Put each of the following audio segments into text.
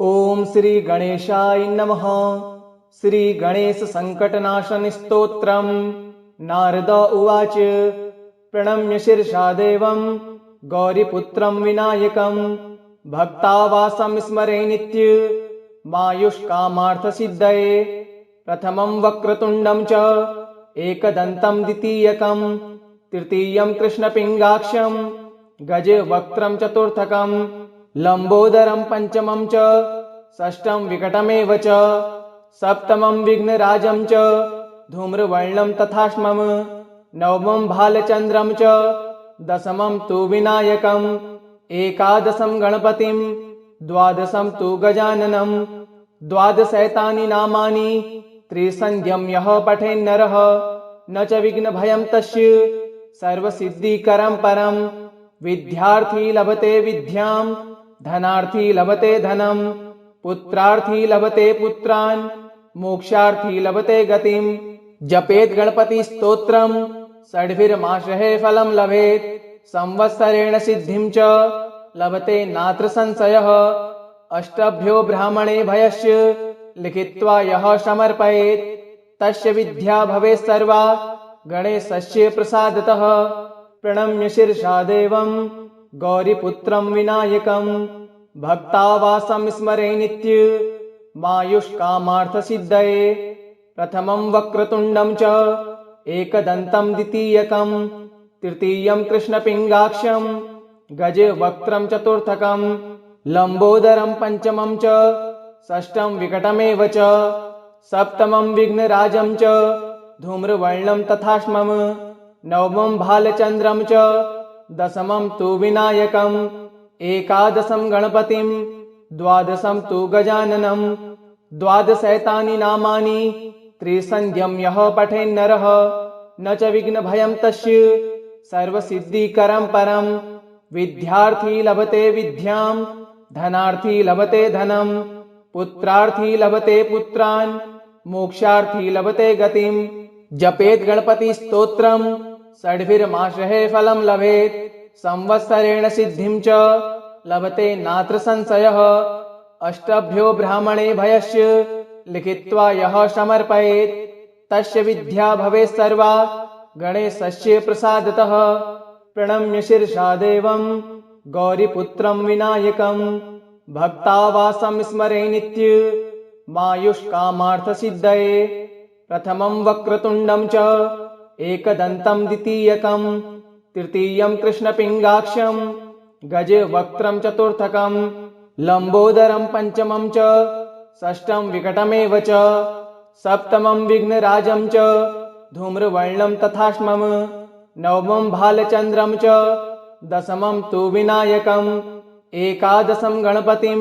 ओम श्री गणेशाय नमः। श्री गणेश संकटनाशन स्तोत्रम्। नारद उवाच प्रणम्य शीर्षा देवं गौरीपुत्रं विनायकं भक्तावासं स्मरे नित्य मायुष्कामार्थसिद्धये। प्रथमं वक्रतुण्डं च एकदन्तं द्वितीयकं तृतीयं कृष्णपिङ्गाक्षं गजवक्त्रं चतुर्थकं लंबोदरं पंचमं च षष्ठं विकटमेव च सप्तमं विघ्नराजं च धूम्रवर्णं तथाष्मम् नवमं भालचन्द्रं च दशमं तु विनायकम् एकादशं गणपतिं द्वादशं तु गजाननं द्वादशैतानि नामानि त्रिसन्ध्यं यः पठेन्नरः न च विघ्नभयं तस्य सर्वसिद्धिकरं परं। विद्यार्थी लभते विद्यां धनार्थी लभते धनं पुत्रार्थी लभते पुत्रान् मोक्षार्थी लभते गतिं। जपेत गणपति स्तोत्रम् षड्भिर्मासः फलं लभेत संवत्सरेण सिद्धिं च लभते नात्र संशयः। अष्टभ्यो ब्राह्मणे भयस्य लिखित्वा यः समर्पयेत् तस्य विद्या भवेत् सर्वा गणेशस्य प्रसादतः। प्रणम्य शीर्षा देवं गौरीपुत्रं विनायकं भक्तावासं स्मरे नित्य मायुष्कामार्थसिद्धये। प्रथमं वक्रतुण्डं च एकदन्तं द्वितीयकं तृतीयं कृष्णपिङ्गाक्षं गजवक्त्रं चतुर्थकं लंबोदरं पंचमं च षष्ठं विकटमेव च सप्तमं विघ्नराजं च धूम्रवर्णं तथाष्मम् नवमं भालचन्द्रं च दशमं तु विनायकम् एकादशं गणपतिं द्वादशं तु गजाननं द्वादशैतानि नामानि त्रिसन्ध्यं यः पठेन्नरः न च विघ्नभयं तस्य सर्वसिद्धिकरं परं। विद्यार्थी लभते विद्यां धनार्थी लभते धनं पुत्रार्थी लभते पुत्रान् मोक्षार्थी लभते गतिं। जपेत गणपति स्तोत्रम् षड्भिर्मासः फलं लभेत संवत्सरेण सिद्धिं च लभते नात्र संशयः। अष्टभ्यो ब्राह्मणे भयस्य लिखित्वा यः समर्पयेत् तस्य विद्या भवेत् सर्वा गणेशस्य प्रसादतः। प्रणम्य शीर्षा देवं गौरीपुत्रं विनायकं भक्तावासं स्मरे नित्य मायुष्कामार्थसिद्धये। प्रथमं वक्रतुण्डं च एकदन्तं द्वितीयकं तृतीयं कृष्णपिङ्गाक्षं गजवक्त्रं चतुर्थकं लंबोदरं पंचमं च षष्ठं विकटमेव च सप्तमं विघ्नराजं च धूम्रवर्णं तथाष्मम् नवमं भालचन्द्रं च दशमं तु विनायकम् एकादशं गणपतिं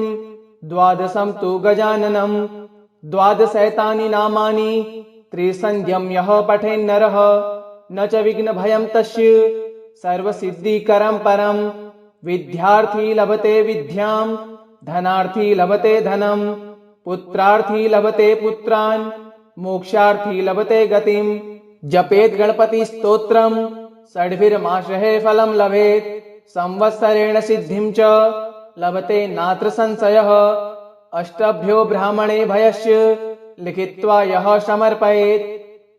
द्वादशं तु गजाननं द्वादशैतानि नामानि त्रिसन्ध्यं यः पठेन्नरः न च विघ्नभयं तस्य सर्वसिद्धिकरं परं। विद्यार्थी लभते विद्यां धनार्थी लभते धनं पुत्रार्थी लभते पुत्रान् मोक्षार्थी लभते गतिं। जपेत गणपति स्तोत्रम् षड्भिर्मासः फलं लभेत संवत्सरेण सिद्धिं च लभते नात्र संशयः। अष्टभ्यो ब्राह्मणे भयस्य लिखित्वा यः समर्पयेत्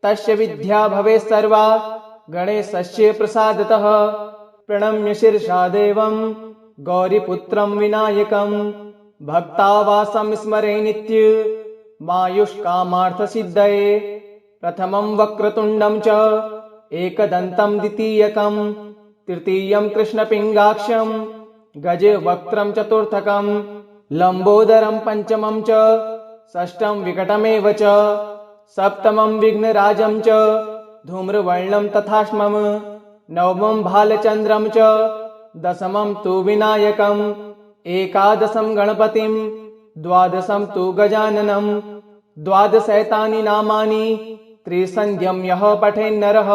तस्य विद्या भवेत् सर्वा गणेशस्य प्रसादतः। प्रणम्य शीर्षा देवं गौरीपुत्रं विनायकं भक्तावासं स्मरे नित्य मायुष्कामार्थसिद्धये। प्रथमं वक्रतुण्डं च एकदन्तं द्वितीयकं तृतीयं कृष्णपिङ्गाक्षं गजवक्त्रं चतुर्थकं लंबोदरं पंचमं च षष्ठं विकटमेव च सप्तमं विघ्नराजं च धूम्रवर्णं तथाष्मम् नवमं भालचन्द्रं च दशमं तु विनायकम् एकादशं गणपतिं द्वादशं तु गजाननं द्वादशैतानि नामानि त्रिसन्ध्यं यः पठेन्नरः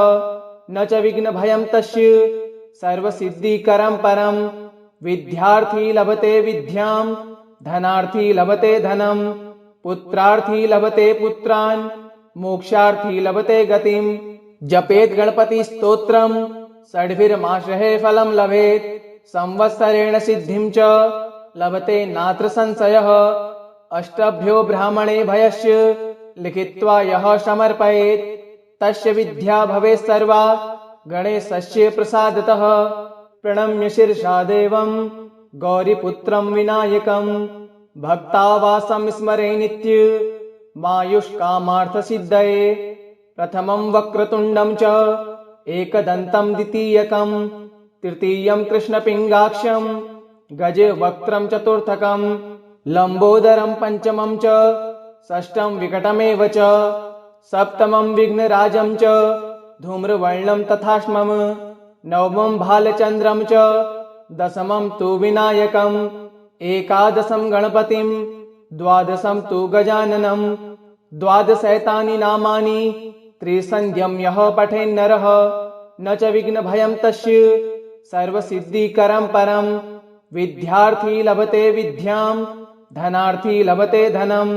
न च विघ्नभयं तस्य सर्वसिद्धिकरं परं। विद्यार्थी लभते विद्यां धनार्थी लभते धनं पुत्रार्थी लभते पुत्रान् मोक्षार्थी लभते गतिं। जपेत गणपति स्तोत्रम् षड्भिर्मासः फलं लभेत संवत्सरेण सिद्धिं च लभते नात्र संशयः। अष्टभ्यो ब्राह्मणे भयस्य लिखित्वा यः समर्पयेत् तस्य विद्या भवेत् सर्वा गणेशस्य प्रसादतः। प्रणम्य शिरसा देवं गौरीपुत्रं विनायकं भक्तावासं स्मरे नित्य मायुष्कामार्थसिद्धये। प्रथमं वक्रतुण्डं च एकदन्तं द्वितीयकं तृतीयं कृष्णपिङ्गाक्षं गजवक्त्रं चतुर्थकं लम्बोदरं पञ्चमं च षष्ठं विकटमेव च सप्तमं विघ्नराजं च धूम्रवर्णं तथाष्टमं नवमं भालचन्द्रं च दशमं तु विनायकम् एकादशं गणपतिं द्वादशं तु गजाननं द्वादशैतानि नामानि त्रिसन्ध्यं यः पठेन्नरः न च विघ्नभयं तस्य सर्वसिद्धिकरं परं। विद्यार्थी लभते विद्यां धनार्थी लभते धनं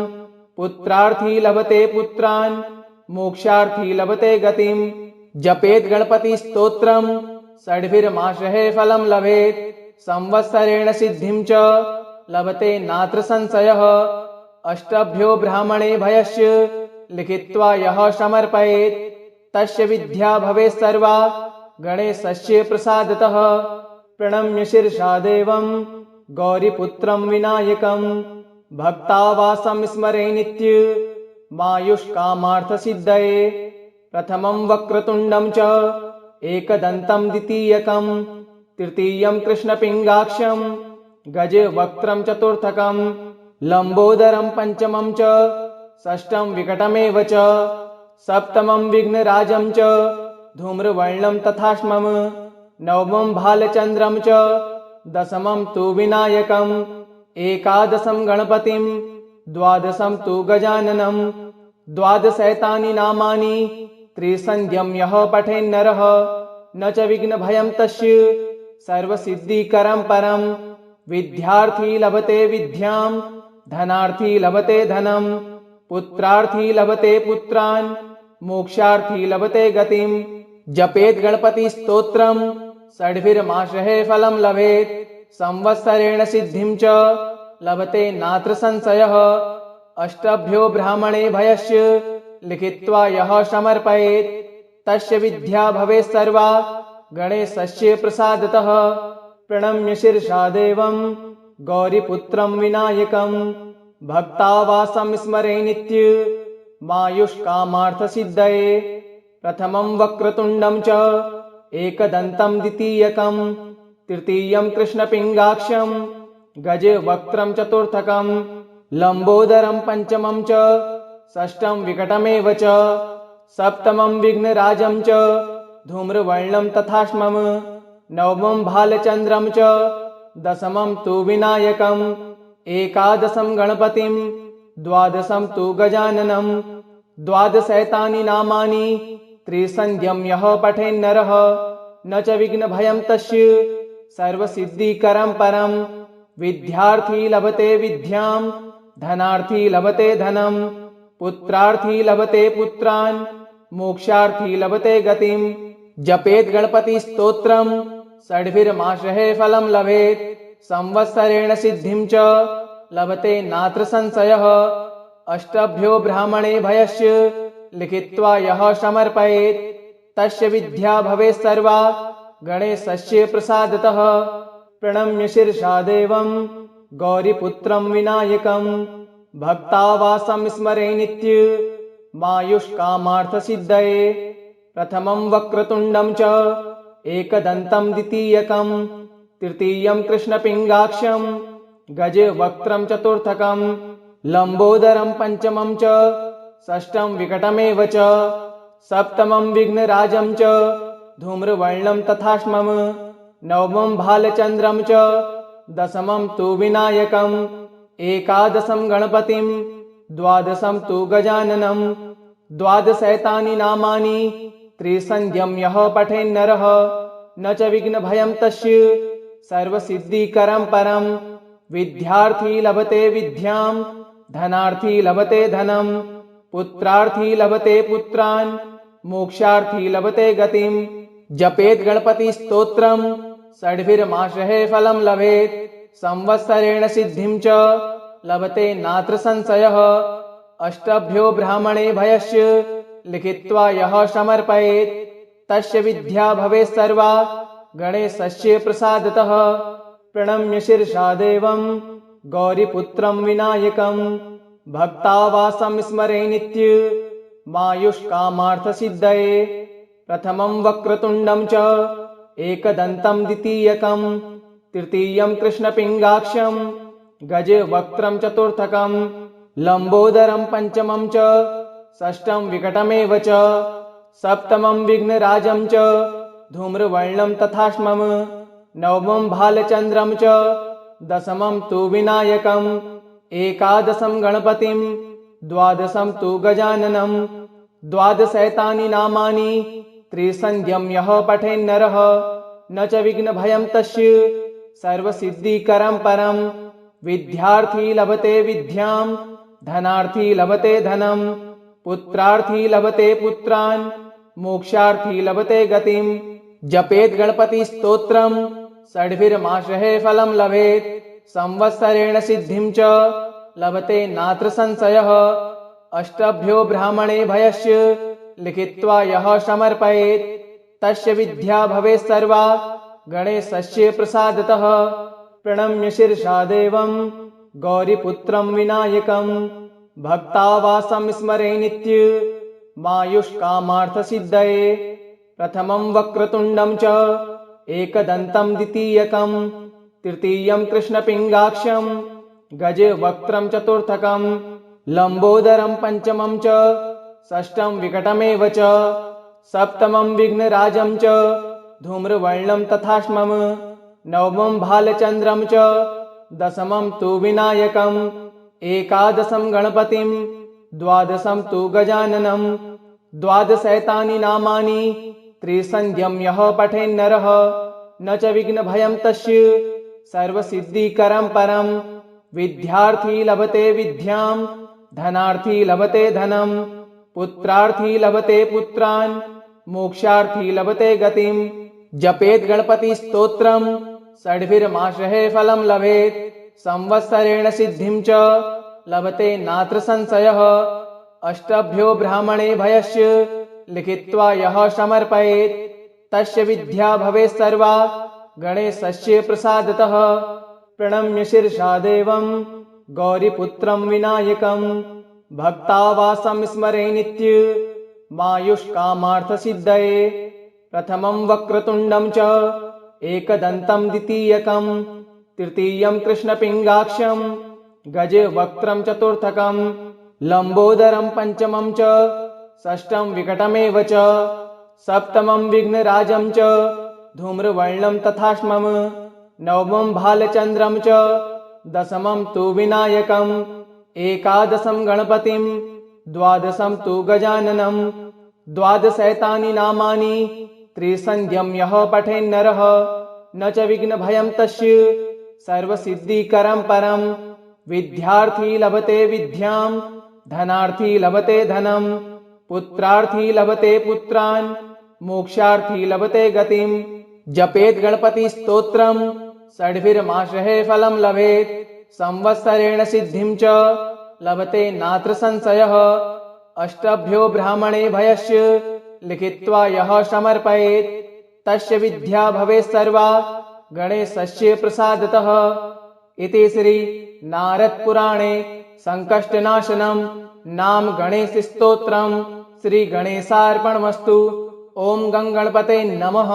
पुत्रार्थी लभते पुत्रान् मोक्षार्थी लभते गतिं। जपेत् गणपति स्तोत्रं षड्भिर्मासः फलं लभेत् संवत्सरेण सिद्धिं च लभते नात्र संशयः। अष्टभ्यो ब्राह्मणे भयस्य लिखित्वा यः समर्पयेत् तस्य विद्या भवेत् सर्वा गणेशस्य प्रसादतः। प्रणम्य शिरसा देवं गौरीपुत्रं विनायकं भक्तावासं स्मरे नित्य मायुष्कामार्थसिद्धये। प्रथमं वक्रतुण्डं च एकदन्तं द्वितीयकं तृतीयं कृष्णपिङ्गाक्षं गजवक्त्रं चतुर्थकं लम्बोदरं पञ्चमं च षष्ठं विकटमेव च सप्तमं विघ्नराजं च धूम्रवर्णं तथाष्टमं नवमं भालचन्द्रं च दशमं तु विनायकम् एकादशं गणपतिं द्वादशं तु गजाननं द्वादशैतानि नामानि त्रिसन्ध्यं यः पठेन्नरः न च विघ्नभयं तस्य सर्वसिद्धिकरं परं। विद्यार्थी लभते विद्यां धनार्थी लभते धनं पुत्रार्थी लभते पुत्रान् मोक्षार्थी लभते गतिं। जपेत् गणपति स्तोत्रं षड्भिर्मासः फलं लभेत् संवत्सरेण सिद्धिं च लभते नात्र संशयः। अष्टभ्यो ब्राह्मणे भयस्य लिखित्वा यः समर्पयेत् तस्य विद्या भवेत् सर्वा गणेशस्य प्रसादतः। प्रणम्य शिरसा देवं गौरीपुत्रं विनायकं भक्तावासं स्मरे नित्य मायुष्कामार्थसिद्धये। प्रथमं वक्रतुण्डं च एकदन्तं द्वितीयकं तृतीयं कृष्णपिङ्गाक्षं गजवक्त्रं चतुर्थकं लम्बोदरं पञ्चमं च षष्ठं विकटमेव च सप्तमं विघ्नराजं च धूम्रवर्णं तथाष्टमं नवमं भालचन्द्रं च दशमं तु विनायकम् एकादशं गणपतिं द्वादशं तु गजाननं द्वादशैतानि नामानि त्रिसन्ध्यं यः पठेन्नरः न च विघ्नभयं तस्य सर्वसिद्धिकरं परं। विद्यार्थी लभते विद्यां धनार्थी लभते धनं पुत्रार्थी लभते पुत्रान् मोक्षार्थी लभते गतिं। जपेत् गणपति स्तोत्रं षड्भिर्मासः फलं लभेत् संवत्सरेण सिद्धिं च लभते नात्र संशयः। अष्टभ्यो ब्राह्मणे भयस्य लिखित्वा यः समर्पयेत् तस्य विद्या भवेत् सर्वा गणेशस्य प्रसादतः। प्रणम्य शिरसा देवं गौरीपुत्रं विनायकं भक्तावासं स्मरे नित्य मायुष्कामार्थसिद्धये। प्रथमं वक्रतुण्डं च एकदन्तं द्वितीयकं तृतीयं कृष्णपिङ्गाक्षं गजवक्त्रं चतुर्थकं लम्बोदरं पञ्चमं च षष्ठं विकटमेव च सप्तमं विघ्नराजं च धूम्रवर्णं तथाष्टमं नवमं भालचन्द्रं च दशमं तु विनायकम् एकादशं गणपतिं द्वादशं तु गजाननं द्वादशैतानि नामानि त्रिसन्ध्यं यः पठेन्नरः न च विघ्नभयं तस्य सर्वसिद्धिकरं परं। विद्यार्थी लभते विद्यां धनार्थी लभते धनं पुत्रार्थी लभते पुत्रान् मोक्षार्थी लभते गतिं। जपेत् गणपति स्तोत्रं षड्भिर्मासः फलं लभेत् संवत्सरेण सिद्धिं च लभते नात्र संशयः अष्टभ्यो ब्राह्मणे भयस्य लिखित्वा यः समर्पयेत् तस्य विद्या भवेत् सर्वा गणेशस्य प्रसादतः प्रणम्य शिरसा देवं गौरीपुत्रं विनायकं भक्तावासं स्मरे नित्य मायुष्कामार्थसिद्धये प्रथमं वक्रतुण्डं च एकदन्तं द्वितीयकं तृतीयं कृष्णपिङ्गाक्षं गजवक्त्रं चतुर्थकं लम्बोदरं पञ्चमं च षष्ठं विकटमेव च सप्तमं विघ्नराजं च धूम्रवर्णं तथाष्मम् नवमं भालचन्द्रं च दशमं तु विनायकम् एकादशं गणपतिं द्वादशं तु गजाननं द्वादशैतानि नामानि त्रिसन्ध्यं यः पठेन्नरः न च विघ्नभयं तस्य सर्वसिद्धिकरं परं विद्यार्थी लभते विद्यां धनार्थी लभते धनं पुत्रार्थी लभते पुत्रान् मोक्षार्थी लभते गतिं जपेत् गणपति स्तोत्रं षड्भिर्मासः फलं लभेत् संवत्सरेण सिद्धिं च लभते नात्र संशयः अष्टभ्यो ब्राह्मणे भयस्य लिखित्वा यः समर्पयेत् तस्य विद्या भवेत् सर्वा गणेशस्य प्रसादतः प्रणम्य शिरसा देवं गौरीपुत्रं विनायकं भक्तावासं स्मरे नित्य मायुष्कामार्थसिद्धये प्रथमं वक्रतुण्डं च एकदन्तं द्वितीयकं तृतीयं कृष्णपिङ्गाक्षं गजवक्त्रं चतुर्थकं लम्बोदरं पञ्चमं च षष्ठं विकटमेव च सप्तमं विघ्नराजं च धूम्रवर्णं तथाष्मम् नवमं भालचन्द्रं च दशमं तु विनायकम् एकादशं गणपतिं द्वादशं तु गजाननं द्वादशैतानि नामानि त्रिसन्ध्यं यः पठेन्नरः न च विघ्नभयं तस्य सर्वसिद्धिकरं परं विद्यार्थी लभते विद्यां धनार्थी लभते धनं पुत्रार्थी लभते पुत्रान् मोक्षार्थी लभते गतिं जपेत् गणपति स्तोत्रं षड्भिर्मासः फलं लभेत् संवत्सरेण सिद्धिं च लभते नात्र संशयः अष्टभ्यो ब्राह्मणे भयस्य लिखित्वा यः समर्पयेत् तस्य विद्या भवेत् सर्वा गणेशस्य प्रसादतः प्रणम्य शिरसा देवं गौरीपुत्रं विनायकं भक्तावासं स्मरे नित्य मायुष्कामार्थसिद्धये प्रथमं वक्रतुण्डं च एकदन्तं द्वितीयकं तृतीयं कृष्णपिङ्गाक्षं गजवक्त्रं चतुर्थकं लम्बोदरं पञ्चमं च षष्ठं विकटमेव च सप्तमं विघ्नराजं च धूम्रवर्णं तथाष्मम् नवमं भालचन्द्रं च दशमं तु विनायकम् एकादशं गणपतिं द्वादशं तु गजाननं द्वादशैतानि नामानि त्रिसन्ध्यं यः पठेन्नरः न च विघ्नभयं तस्य सर्वसिद्धिकरं परं विद्यार्थी लभते विद्यां धनार्थी लभते धनं पुत्रार्थी लभते पुत्रान् मोक्षार्थी लभते गतिं जपेत् गणपति स्तोत्रं षड्भिर्मासः फलं लभेत् संवत्सरेण सिद्धिं च लभते नात्र संशयः अष्टभ्यो ब्राह्मणे भयस्य लिखित्वा यः समर्पयेत् तस्य विद्या भवेत् सर्वा गणेशस्य प्रसादतः इति श्री नारद पुराणे संकष्टनाशनं नाम गणेश स्तोत्रं श्री गणेशार्पणमस्तु। ओम गं गणपते नमः।